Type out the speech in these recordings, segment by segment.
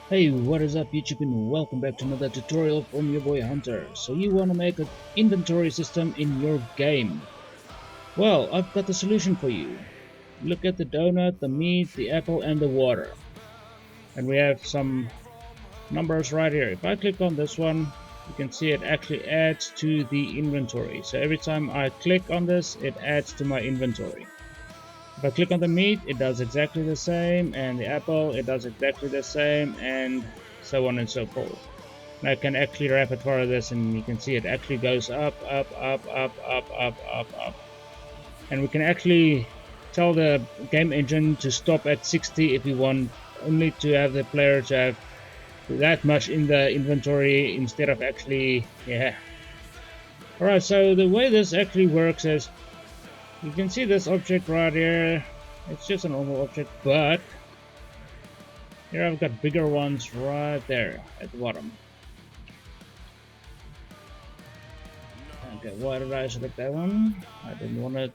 Hey, what is up YouTube, and welcome back to another tutorial from your boy Hunter. So you want to make an inventory system in your game. Well, I've got the solution for you. Look at the donut, the meat, the apple and the water. And we have some numbers right here. If I click on this one, you can see it actually adds to the inventory. So every time I click on this, it adds to my inventory. If I click on the meat, it does exactly the same, and the apple, it does exactly the same, and so on and so forth. And I can actually rapid fire this, and you can see it actually goes up, up, up, up, up, up, up, up. And we can actually tell the game engine to stop at 60 if we want only to have the player to have that much in the inventory instead of actually, yeah. Alright, so the way this actually works is, you can see this object right here. It's just a normal object, but here I've got bigger ones right there at the bottom. Okay, why did I select that one? I didn't want it.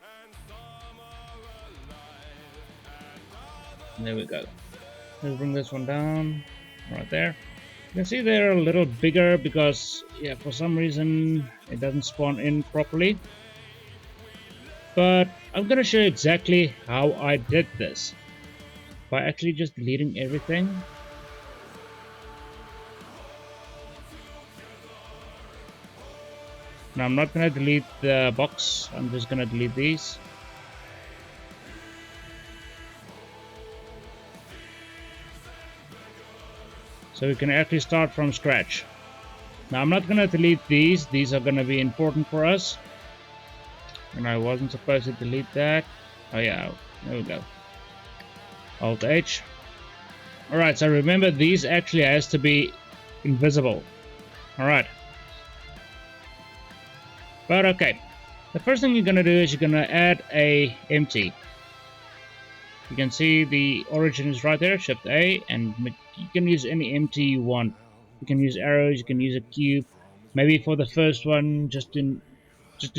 There we go. Let's bring this one down right there. You can see they're a little bigger because, yeah, for some reason it doesn't spawn in properly. But I'm gonna show you exactly how I did this by actually just deleting everything. Now I'm not gonna delete the box, I'm just gonna delete these. So we can actually start from scratch. Now I'm not gonna delete these are gonna be important for us. And I wasn't supposed to delete that. Oh yeah, there we go. Alt H. Alright, so remember these actually has to be invisible. Alright. But okay. The first thing you're gonna do is you're gonna add a empty. You can see the origin is right there, Shift A, and you can use any empty you want. You can use arrows, you can use a cube. Maybe for the first one, just to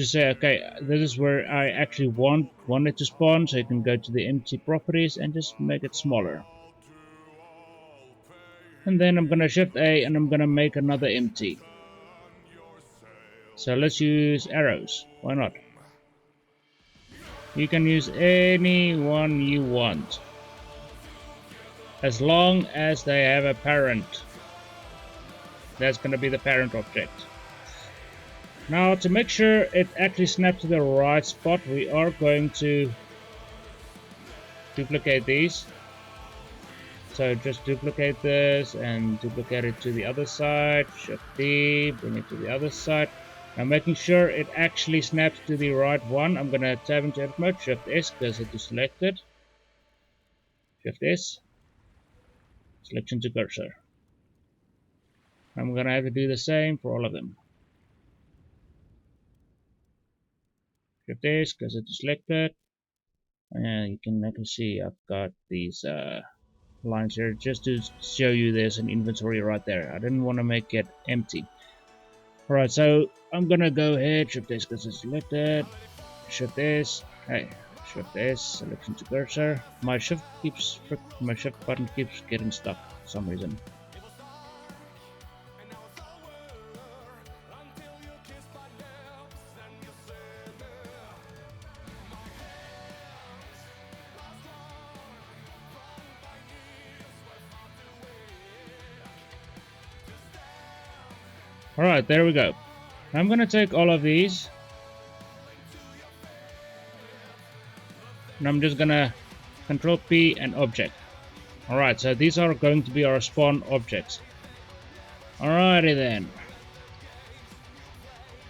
say, okay, this is where I actually want it to spawn, so you can go to the empty properties and just make it smaller. And then I'm gonna Shift A and I'm gonna make another empty. So let's use arrows. Why not? You can use any one you want, as long as they have a parent. That's gonna be the parent object. Now, to make sure it actually snaps to the right spot, we are going to duplicate these. So just duplicate this and duplicate it to the other side. Shift D, bring it to the other side. Now, making sure it actually snaps to the right one, I'm going to tab into edit mode. Shift S goes to selected. Shift S, selection to cursor. I'm going to have to do the same for all of them. Shift S goes to selected. And you can actually see I've got these lines here just to show you there's an inventory right there. I didn't want to make it empty. Alright, so I'm gonna go ahead, Shift S because it's selected, Shift S, hey, Shift S, selection to cursor. My shift button keeps getting stuck for some reason. Alright, there we go. I'm gonna take all of these and I'm just gonna Control P and object. Alright, so these are going to be our spawn objects. Alrighty then.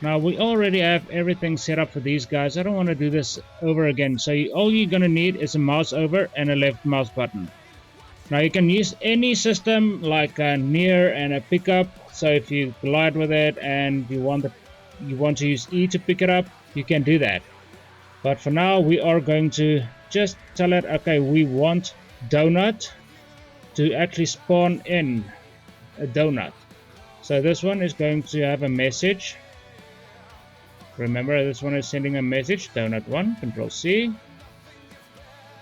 Now we already have everything set up for these guys. I don't want to do this over again. So all you're gonna need is a mouse over and a left mouse button. Now you can use any system like a near and a pickup. So if you collide with it and you want to use E to pick it up, you can do that. But for now we are going to just tell it, okay, we want donut to actually spawn in a donut. So this one is going to have a message. Remember, this one is sending a message, donut 1, Control C.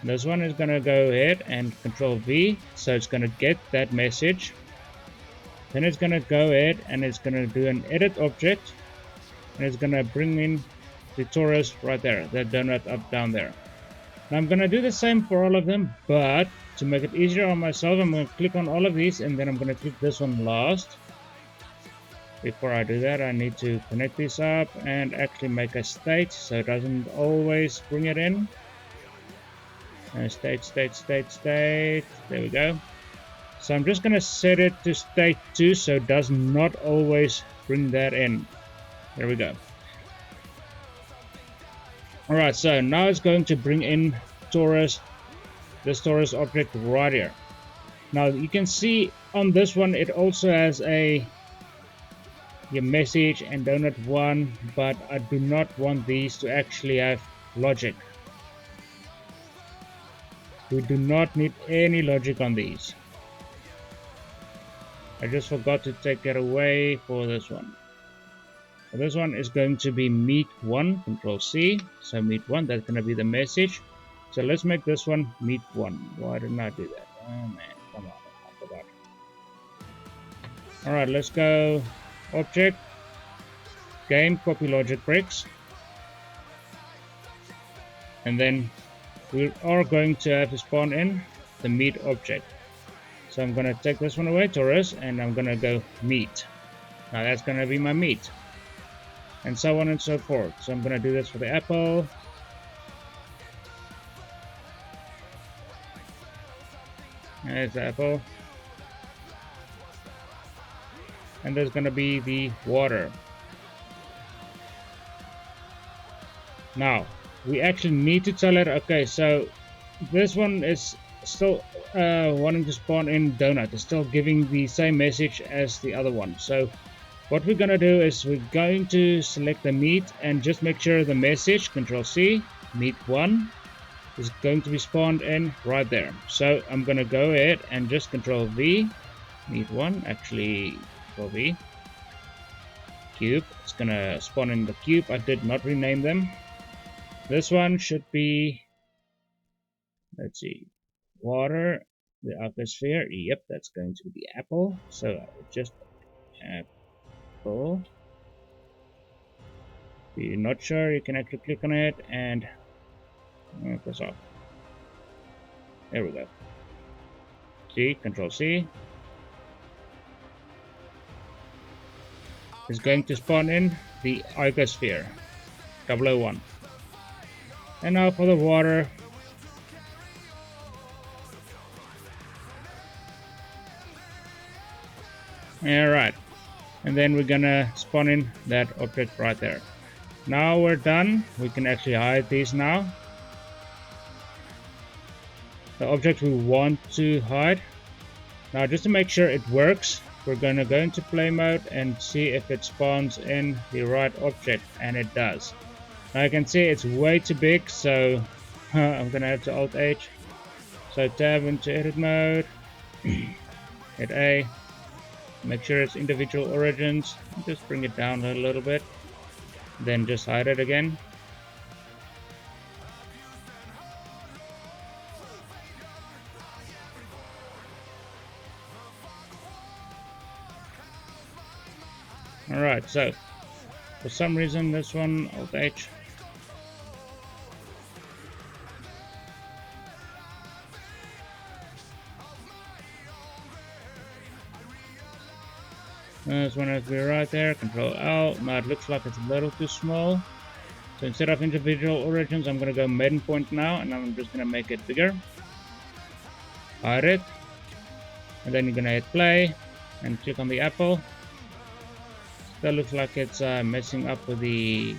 This one is going to go ahead and Control V, so it's going to get that message. Then it's gonna go ahead and it's gonna do an edit object, and it's gonna bring in the torus right there, that donut up down there. Now I'm gonna do the same for all of them, but to make it easier on myself, I'm gonna click on all of these and then I'm gonna click this one last. Before I do that, I need to connect this up and actually make a state so it doesn't always bring it in. State. There we go. So I'm just going to set it to state 2 so it does not always bring that in. There we go. Alright, so now it's going to bring in torus, this torus object right here. Now you can see on this one it also has your message and donut 1, but I do not want these to actually have logic. We do not need any logic on these. I just forgot to take it away for this one. So this one is going to be meet 1, Control C. So meet 1, that's going to be the message. So let's make this one meet 1. Why didn't I do that? Oh man, come on, I forgot. Alright, let's go object, game, copy logic bricks. And then we are going to have to spawn in the meet object. So I'm going to take this one away, torus, and I'm going to go meet. Now that's going to be my meet. And so on and so forth. So I'm going to do this for the apple. There's the apple. And there's going to be the water. Now, we actually need to tell it, okay, so this one is still wanting to spawn in donut. It's still giving the same message as the other one. So what we're going to do is we're going to select the meet and just make sure the message, Control C, meet 1, is going to be spawned in right there. So I'm going to go ahead and just Control V, meet 1, actually Control V, cube. It's going to spawn in the cube. I did not rename them. This one should be, let's see, water, the atmosphere. Yep, that's going to be the apple. So just apple. If you're not sure, you can actually click on it and press off. There we go. See, Control C. It's going to spawn in the icosphere 001. And now for the water. Alright. And then we're gonna spawn in that object right there. Now we're done. We can actually hide these now. The object we want to hide. Now just to make sure it works, we're gonna go into play mode and see if it spawns in the right object, and it does. Now I can see it's way too big, so I'm gonna have to Alt H. So tab into edit mode, hit A, make sure it's individual origins, just bring it down a little bit, then just hide it again. Alright, so for some reason this one, Alt H. This one has to be right there, Control L. Now it looks like it's a little too small. So instead of individual origins, I'm going to go maiden point now, and I'm just going to make it bigger. Hide it. And then you're going to hit play, and click on the apple. That looks like it's messing up with the...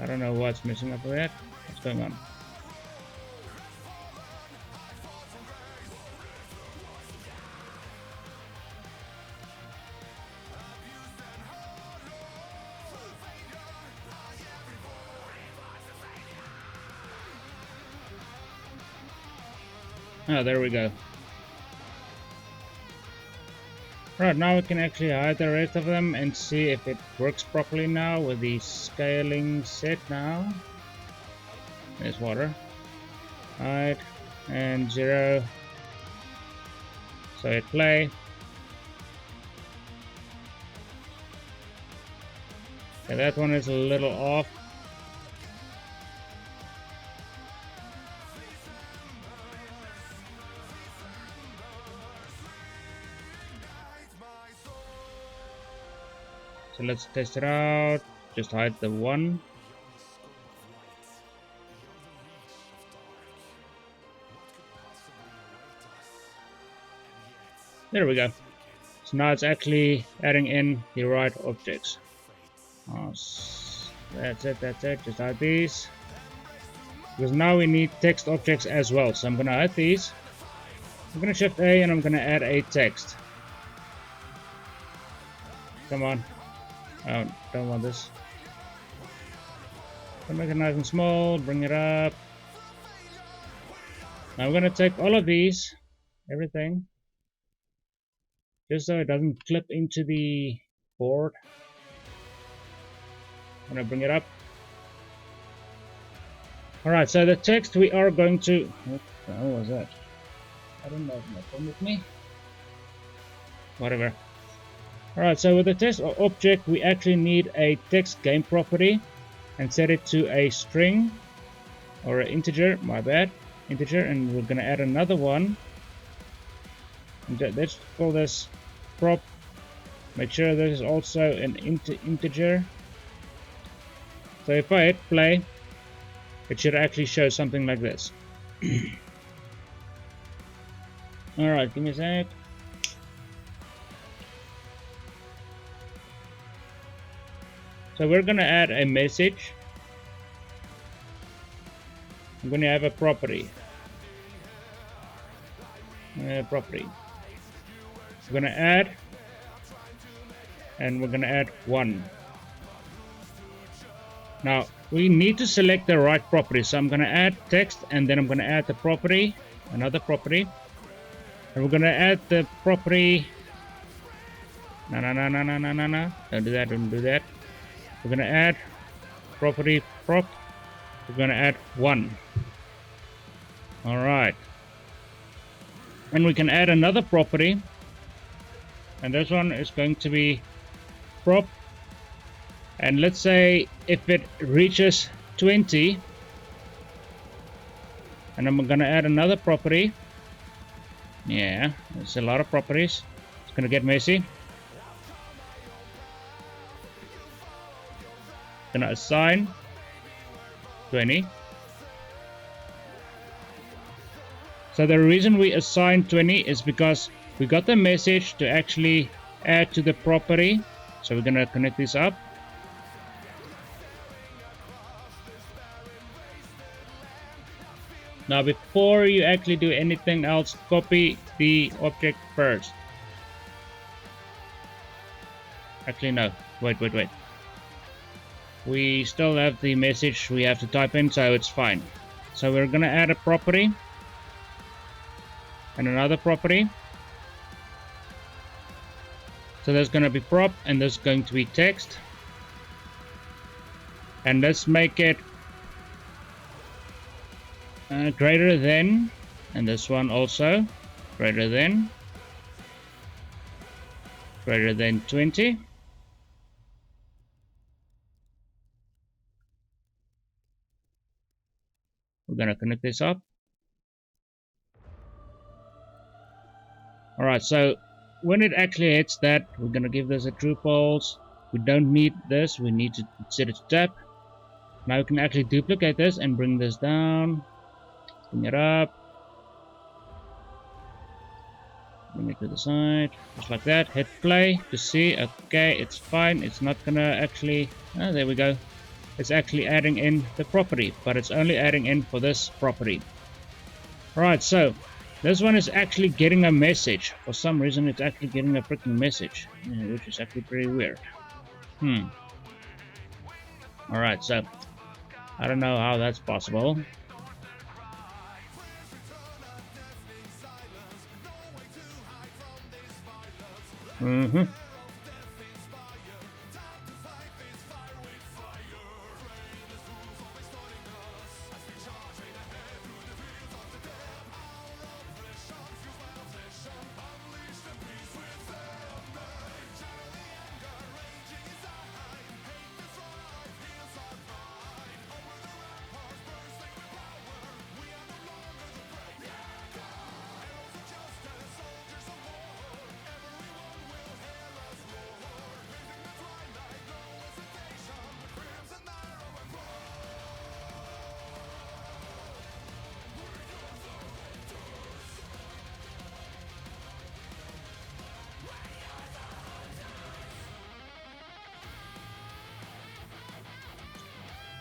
I don't know what's messing up with that. What's going on? Oh, there we go. Right, now we can actually hide the rest of them and see if it works properly now with the scaling set now. There's water. Hide and 0. So hit play. Okay, that one is a little off. So let's test it out. Just hide the one. There we go. So now it's actually adding in the right objects. That's it. Just hide these. Because now we need text objects as well. So I'm going to hide these. I'm going to shift A and I'm going to add a text. Come on. Oh, don't want this. I'll make it nice and small. Bring it up. Now I'm going to take all of these. Everything. Just so it doesn't clip into the board. I'm going to bring it up. Alright, so the text we are going to... What the hell was that? I don't know if my phone with me. Whatever. Alright, so with the text object, we actually need a text game property and set it to a string or an integer, my bad, integer, and we're going to add another one. Let's call this prop. Make sure this is also an integer. So if I hit play, it should actually show something like this. Alright, give me a sec. So we're going to add a message. I'm going to have a property. Property. We're going to add, and we're going to add 1. Now, we need to select the right property. So I'm going to add text, and then I'm going to add the property, another property. And we're going to add the property. No. Don't do that. We're going to add property prop. We're going to add 1. Alright. And we can add another property. And this one is going to be prop. And let's say if it reaches 20. And I'm going to add another property. Yeah, there's a lot of properties. It's going to get messy. Gonna assign 20. So the reason we assign 20 is because we got the message to actually add to the property. So we're gonna connect this up. Now before you actually do anything else, copy the object first. Actually no, wait. We still have the message we have to type in, so it's fine. So we're gonna add a property and another property. So there's gonna be prop and there's going to be text. And let's make it greater than, and this one also greater than 20. We're gonna connect this up. Alright, so when it actually hits that, we're gonna give this a true false. We don't need this, we need to set it to tab. Now we can actually duplicate this and bring this down. Bring it up. Bring it to the side. Just like that. Hit play to see. Okay, it's fine. It's not gonna actually... Oh, there we go. It's actually adding in the property, but it's only adding in for this property. Right, so this one is actually getting a message. For some reason, it's actually getting a freaking message, which is actually pretty weird. Alright, so I don't know how that's possible.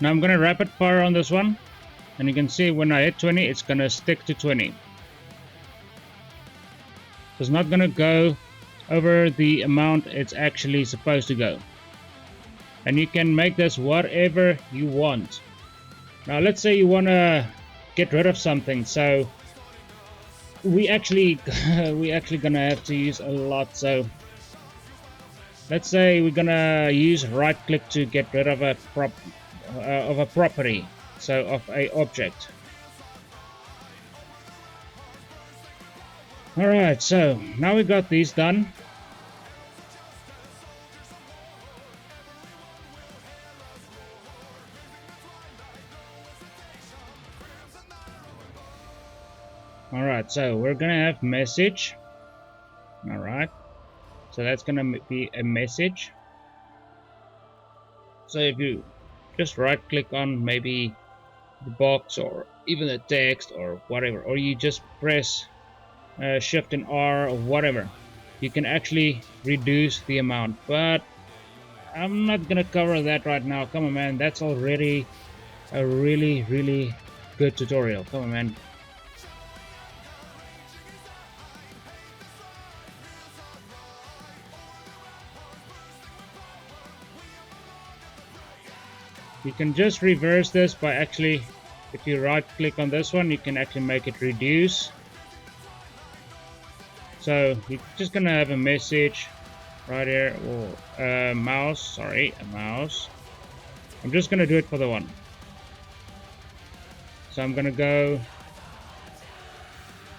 Now I'm gonna rapid fire on this one, and you can see when I hit 20, it's gonna stick to 20. So it's not gonna go over the amount it's actually supposed to go. And you can make this whatever you want. Now let's say you wanna get rid of something, so we actually gonna have to use a lot. So let's say we're gonna use right click to get rid of a property, so of a object. Alright, so now we got these done. Alright, so we're gonna have message. Alright, so that's gonna be a message. So if you just right click on maybe the box or even the text or whatever, or you just press shift and R or whatever, you can actually reduce the amount. But I'm not gonna cover that right now. Come on, man, that's already a really good tutorial. Come on, man. You can just reverse this by actually, if you right click on this one, you can actually make it reduce. So you're just gonna have a message right here, or a mouse, sorry, a mouse. I'm just gonna do it for the one. So I'm gonna go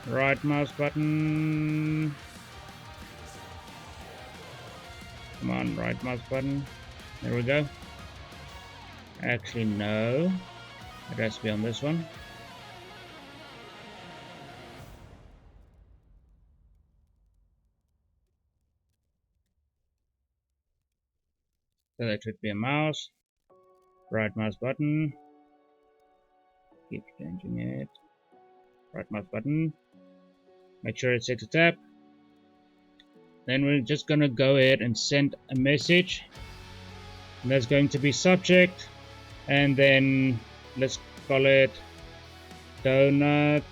right mouse button. Come on, right mouse button. There we go. Actually, no. It has to be on this one. So that should be a mouse. Right mouse button. Keep changing it. Right mouse button. Make sure it's set to tab. Then we're just gonna go ahead and send a message. And that's going to be subject. And then let's call it donut